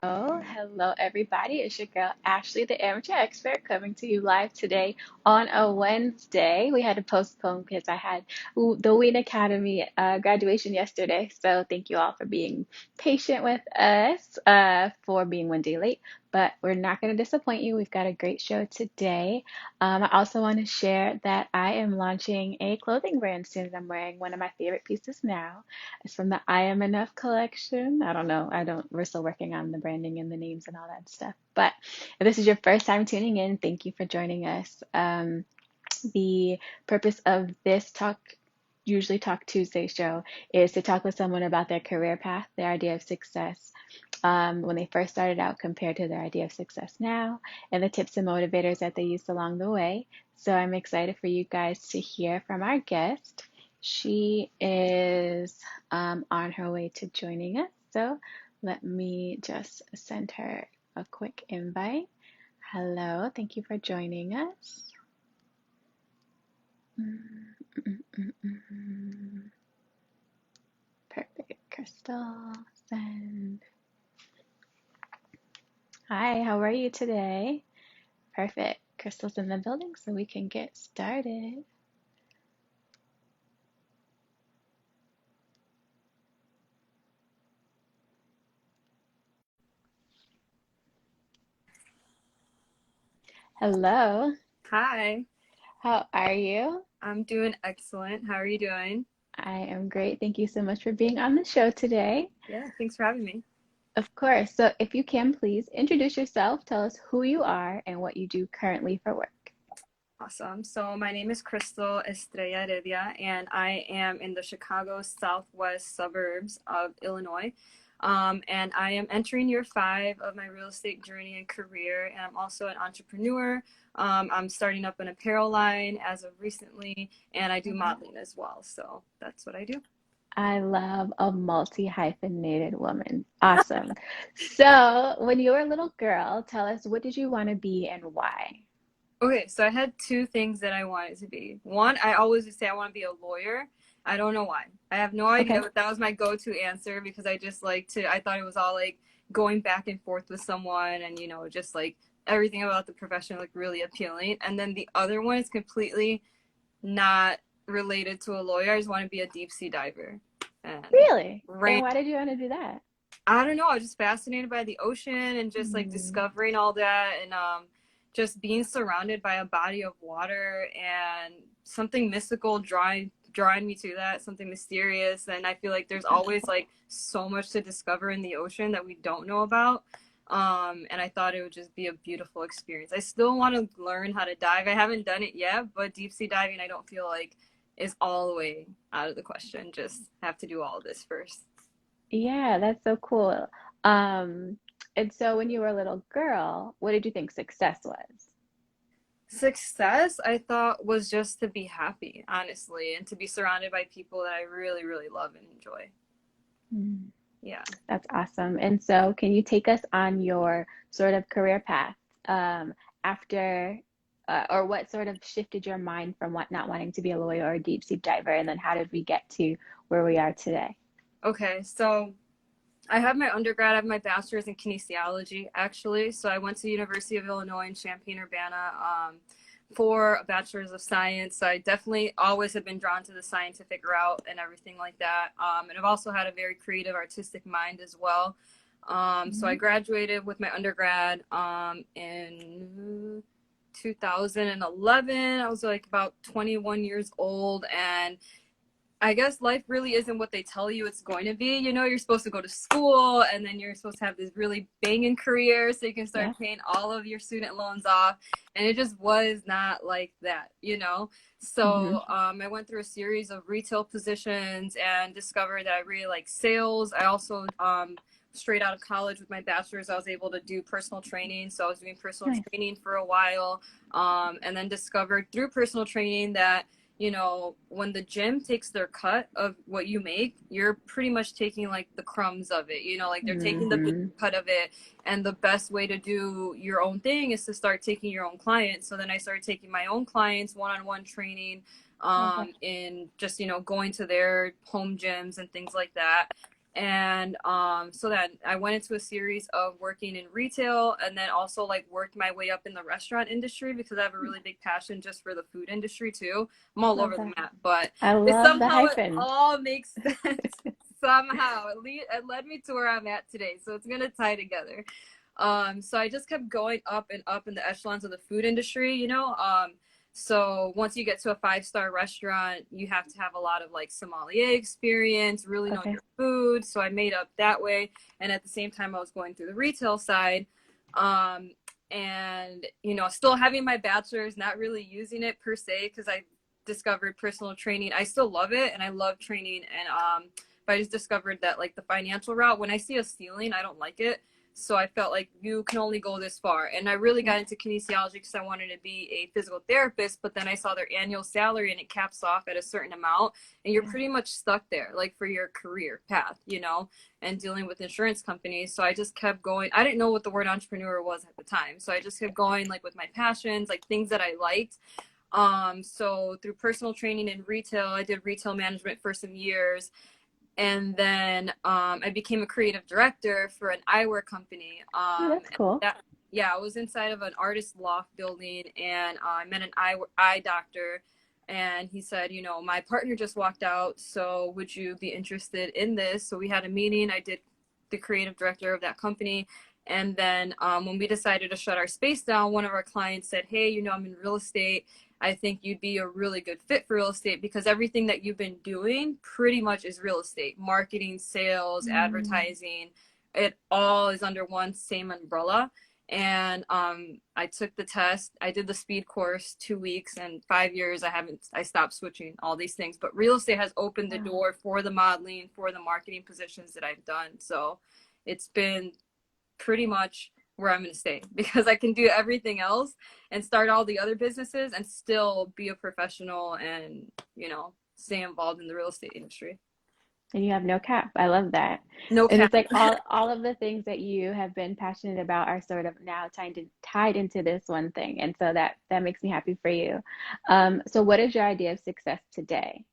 Hello everybody. It's your girl Ashley, the amateur expert, coming to you live today on a Wednesday. We had to postpone because I had the Ween Academy graduation yesterday. So thank you all for being patient with us for being one day late. But we're not going to disappoint you. We've got a great show today. I also want to share that I am launching a clothing brand soon. I'm wearing one of my favorite pieces now. It's from the I Am Enough collection. I don't know. We're still working on the branding and the names and all that stuff. But if this is your first time tuning in, thank you for joining us. The purpose of this usually Talk Tuesday show is to talk with someone about their career path, their idea of success, when they first started out compared to their idea of success now, and the tips and motivators that they used along the way. So I'm excited for you guys to hear from our guest. She is on her way to joining us. So let me just send her a quick invite. Hello, thank you for joining us. Perfect. Krystal, send. Hi, how are you today? Perfect. Krystal's in the building, so we can get started. Hello, Hi, how are you? I'm doing excellent. How are you doing? I am great. Thank you so much for being on the show today. Yeah, thanks for having me. Of course. So, if you can, please introduce yourself, tell us who you are and what you do currently for work. Awesome. So my name is Krystal Estrella Heredia, and I am in the Chicago southwest suburbs of Illinois. And I am entering year 5 of my real estate journey and career, and I'm also an entrepreneur. I'm starting up an apparel line as of recently, and I do modeling as well. So that's what I do. I love a multi-hyphenated woman. Awesome. So, when you were a little girl, tell us what did you want to be and why? Okay, so I had two things that I wanted to be. One, I always would say I want to be a lawyer. I don't know why. I have no idea, Okay. but that was my go-to answer because I just like to, I thought it was all like going back and forth with someone and, just like everything about the profession like really appealing. And then the other one is completely not related to a lawyer. I just want to be a deep sea diver. And Really? And ran, why did you want to do that? I don't know, I was just fascinated by the ocean and just like Mm, discovering all that and just being surrounded by a body of water and something mystical drawing me to that, something mysterious. And I feel like there's always like so much to discover in the ocean that we don't know about. And I thought it would just be a beautiful experience. I still want to learn how to dive. I haven't done it yet, but deep sea diving I don't feel like is all the way out of the question. Just have to do all of this first. yeah, that's so cool. Um, and so when you were a little girl, what did you think success was? Success, I thought, was just to be happy, honestly, and to be surrounded by people that I really, really love and enjoy. Mm, Yeah. that's awesome. And so can you take us on your sort of career path after, or what sort of shifted your mind from what not wanting to be a lawyer or a deep sea diver, and then how did we get to where we are today? Okay, so I have my undergrad, I have my bachelor's in kinesiology, actually. So I went to the University of Illinois in Champaign-Urbana for a bachelor's of science. So I definitely always have been drawn to the scientific route and everything like that. And I've also had a very creative, artistic mind as well. So I Mhm. graduated with my undergrad in 2011. I was like about 21 years old, and I guess life really isn't what they tell you it's going to be. You're supposed to go to school and then you're supposed to have this really banging career so you can start Yeah. paying all of your student loans off. And it just was not like that. Hmm. So I went through a series of retail positions and discovered that I really like sales. I also, straight out of college with my bachelor's, I was able to do personal training. So I was doing personal Nice. training for a while, and then discovered through personal training that when the gym takes their cut of what you make, you're pretty much taking like the crumbs of it, like they're taking the big Hmm. cut of it. And the best way to do your own thing is to start taking your own clients. So then I started taking my own clients, one-on-one training, Love that. in just, going to their home gyms and things like that. And so then I went into a series of working in retail, and then also like worked my way up in the restaurant industry because I have a really big passion just for the food industry too. I'm all Love over the that. map, but I it love the somehow it hyphen. all makes sense. Somehow it led me to where I'm at today, so it's gonna tie together. So I just kept going up and up in the echelons of the food industry, you know. So once you get to a 5-star restaurant, you have to have a lot of like sommelier experience, really know Okay. your food. So I made up that way. And at the same time, I was going through the retail side. Um, and, you know, still having my bachelor's, not really using it per se, because I discovered personal training. I still love it and I love training. And, but I just discovered that like the financial route, when I see a ceiling, I don't like it. So I felt like you can only go this far. And I really Yeah. got into kinesiology because I wanted to be a physical therapist, but then I saw their annual salary and it caps off at a certain amount. And you're Yeah. pretty much stuck there, like for your career path, you know, and dealing with insurance companies. So I just kept going. I didn't know what the word entrepreneur was at the time. So I just kept going like with my passions, like things that I liked. So through personal training in retail, I did retail management for some years, and then I became a creative director for an eyewear company. Oh, that's And cool. that, yeah, I was inside of an artist loft building, and I met an eye doctor, and he said, you know, my partner just walked out, so would you be interested in this? So we had a meeting. I did the creative director of that company. And then when we decided to shut our space down, one of our clients said, hey, you know, I'm in real estate. I think you'd be a really good fit for real estate because everything that you've been doing pretty much is real estate, marketing, sales, Mm. advertising. It all is under one same umbrella. And I took the test. I did the speed course 2 weeks, and 5 years I stopped switching all these things. But real estate has opened the Wow. door for the modeling, for the marketing positions that I've done. So it's been pretty much where I'm going to stay because I can do everything else and start all the other businesses and still be a professional and, you know, stay involved in the real estate industry. And you have no cap. I love that. No And cap. it's like all of the things that you have been passionate about are sort of now tied into this one thing. And so that makes me happy for you. So what is your idea of success today?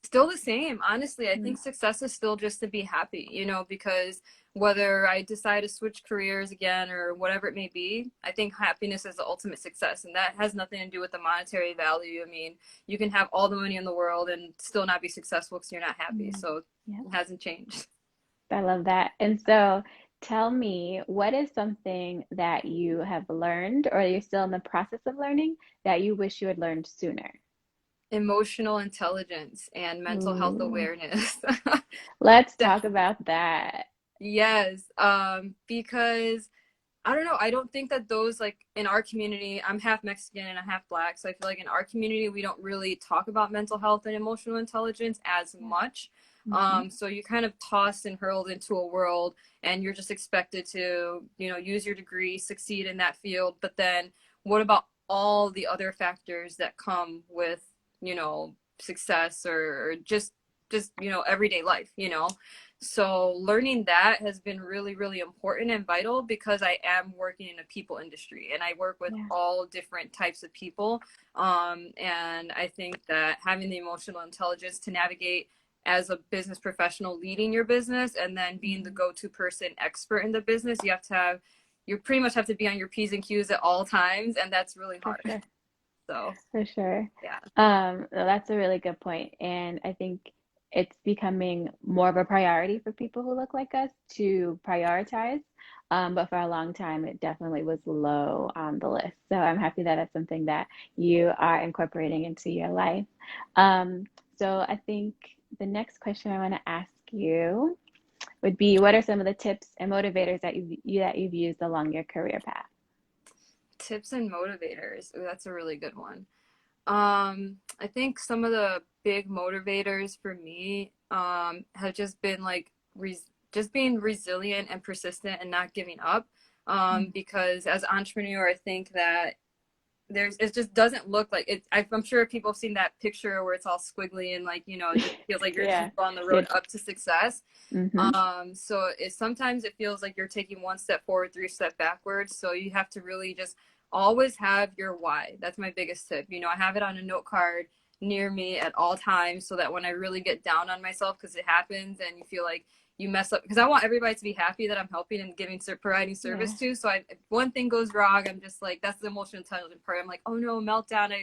Still the same. Honestly, I Mm. think success is still just to be happy, you know, because whether I decide to switch careers again or whatever it may be, I think happiness is the ultimate success. And that has nothing to do with the monetary value. I mean, you can have all the money in the world and still not be successful because you're not happy. Mm. So Yeah, it hasn't changed. I love that. And so tell me, what is something that you have learned or you're still in the process of learning that you wish you had learned sooner? Emotional intelligence and mental health Ooh, awareness. let's talk about that. Yes, because I don't know. I don't think that those like in our community, I'm half Mexican and I'm half black. So I feel like in our community, we don't really talk about mental health and emotional intelligence as Yeah. much. Hmm. So you're kind of tossed and hurled into a world and you're just expected to, you know, use your degree, succeed in that field. But then what about all the other factors that come with, you know, success or just, you know, everyday life, you know? So learning that has been really, really important and vital because I am working in a people industry and I work with Yeah, all different types of people. And I think that having the emotional intelligence to navigate as a business professional leading your business and then being the hmm, go-to person expert in the business, you pretty much have to be on your P's and Q's at all times. And that's really for hard. sure. So For sure. yeah. No, that's a really good point. And I think it's becoming more of a priority for people who look like us to prioritize. But for a long time, it definitely was low on the list. So I'm happy that it's something that you are incorporating into your life. Um, so I think the next question I want to ask you would be, what are some of the tips and motivators that you've used along your career path? Tips and motivators. Ooh, that's a really good one. I think some of the big motivators for me have just been like just being resilient and persistent and not giving up. Mm. Because as an entrepreneur, I think that it just doesn't look like it. I'm sure people have seen that picture where it's all squiggly and like, you know, it just feels like you're Yeah. just on the road Good. up to success. Hmm. So sometimes it feels like you're taking one step forward, three step backwards. So you have to really just always have your why. That's my biggest tip. You know, I have it on a note card near me at all times so that when I really get down on myself, because it happens and you feel like you mess up, because I want everybody to be happy that I'm helping and providing Yeah. service to. So if one thing goes wrong, I'm just like, that's the emotional intelligent part. I'm like, oh no, meltdown.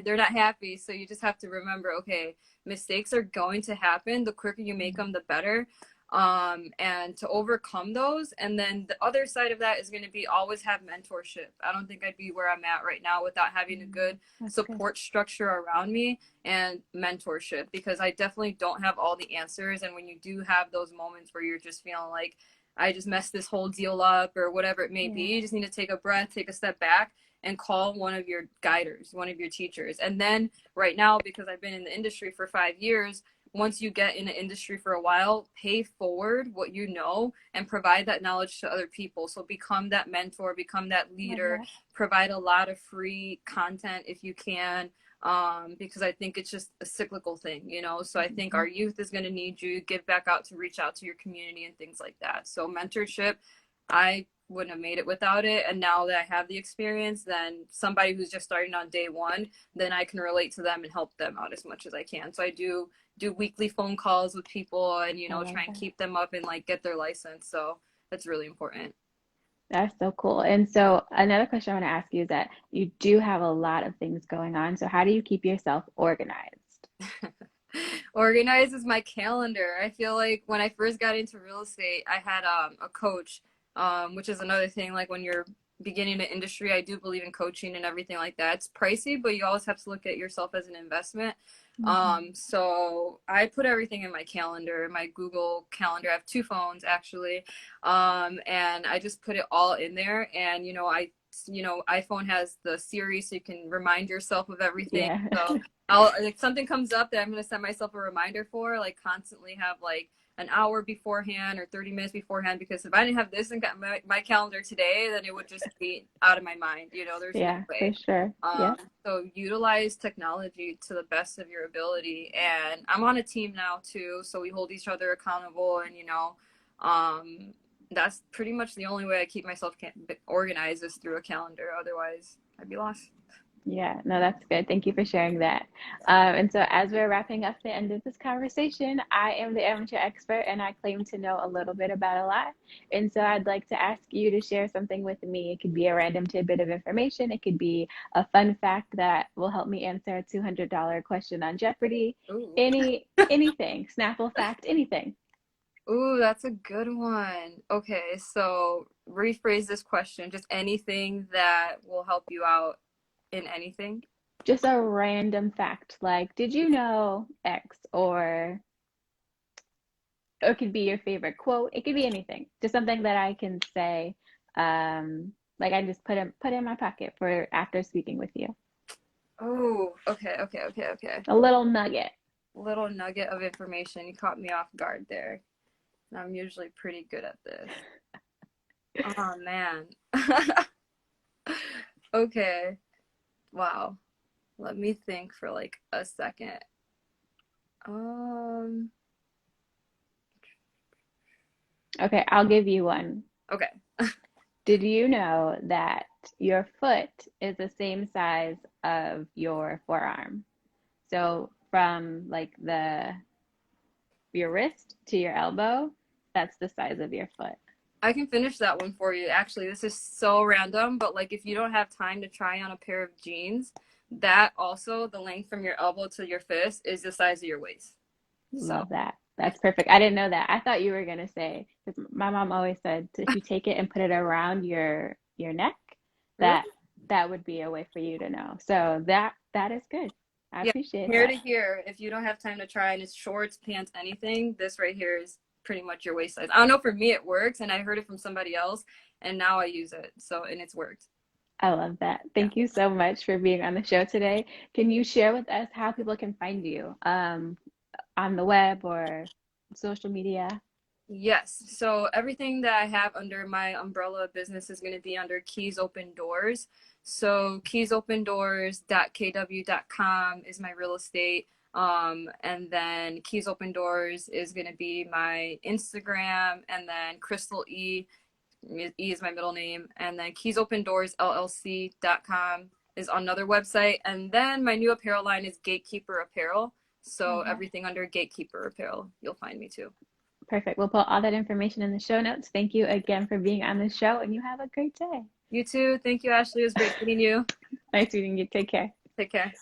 They're not happy. So you just have to remember, okay, mistakes are going to happen. The quicker you make them, the better. And to overcome those. And then the other side of that is going to be always have mentorship. I don't think I'd be where I'm at right now without having a good That's good. support structure around me and mentorship, because I definitely don't have all the answers. And when you do have those moments where you're just feeling like, I just messed this whole deal up or whatever it may be, Yeah. you just need to take a breath, take a step back, and call one of your guiders, one of your teachers. And then right now, because I've been in the industry for 5 years, once you get in the industry for a while, pay forward what you know and provide that knowledge to other people. So become that mentor, become that Love leader, that. provide a lot of free content if you can, because I think it's just a cyclical thing, you know. So I think Mm-hmm. our youth is going to need you. Give back out to reach out to your community and things like that. So mentorship, I wouldn't have made it without it. And now that I have the experience, then somebody who's just starting on day one, then I can relate to them and help them out as much as I can. So I do weekly phone calls with people and, you I know, love try and that. keep them up and like get their license. So that's really important. That's so cool. And so another question I want to ask you is that you do have a lot of things going on. So how do you keep yourself organized? Organizes my calendar. I feel like when I first got into real estate, I had a coach, which is another thing. Like when you're beginning the industry, I do believe in coaching and everything like that. It's pricey, but you always have to look at yourself as an investment. Hmm. So I put everything in my calendar, my Google Calendar. I have two phones actually, and I just put it all in there. And iPhone has the Siri, so you can remind yourself of everything. Yeah. So I'll, like, something comes up that I'm gonna set myself a reminder for, like constantly have like an hour beforehand or 30 minutes beforehand, because if I didn't have this in my calendar today, then it would just be out of my mind. You know, there's no Yeah, for way. sure. Um, Yep. so utilize technology to the best of your ability. And I'm on a team now too, so we hold each other accountable. And um, that's pretty much the only way I keep myself organized is through a calendar. Otherwise, I'd be lost. Yeah, no, that's good. Thank you for sharing that. And so, as we're wrapping up the end of this conversation, I am the amateur expert and I claim to know a little bit about a lot. And so, I'd like to ask you to share something with me. It could be a random tidbit of information, it could be a fun fact that will help me answer a $200 question on Jeopardy. Ooh. Anything, Snapple fact, anything. Ooh, that's a good one. Okay, so rephrase this question. Just anything that will help you out in anything. Just a random fact like, did you know X? Or it could be your favorite quote. It could be anything. Just something that I can say, like I just put in my pocket for after speaking with you. Oh, okay. A little nugget. Little nugget of information. You caught me off guard there. And I'm usually pretty good at this. Oh man. Okay. Wow. Let me think for like a second. Um, Okay, I'll give you one. okay. Did you know that your foot is the same size of your forearm? So from like the your wrist to your elbow, that's the size of your foot. I can finish that one for you. Actually, this is so random, but like if you don't have time to try on a pair of jeans, that also the length from your elbow to your fist is the size of your waist. So Love that. it's That's perfect. I didn't know that. I thought you were gonna say, because my mom always said if you take it and put it around your neck, really, that that would be a way for you to know. So that is good. I yeah. appreciate Here to that. here, if you don't have time to try and it's shorts, pants, anything, this right here is pretty much your waist size. I don't know, for me it works, and I heard it from somebody else, and now I use it. So and it's worked. I love that. Yeah. Thank you so much for being on the show today. Can you share with us how people can find you on the web or social media? Yes. So everything that I have under my umbrella business is going to be under Keys Open Doors. So keysOpenDoors.kw.com is my real estate. And then Keys Open Doors is going to be my Instagram, and then Krystal E. E is my middle name. And then KeysOpenDoorsLLC.com is another website. And then my new apparel line is Gatekeeper Apparel. So Love that. everything under Gatekeeper Apparel, you'll find me too. Perfect. We'll put all that information in the show notes. Thank you again for being on the show, and you have a great day. You too. Thank you, Ashley. It was great meeting you. Nice meeting you. Take care. Take care.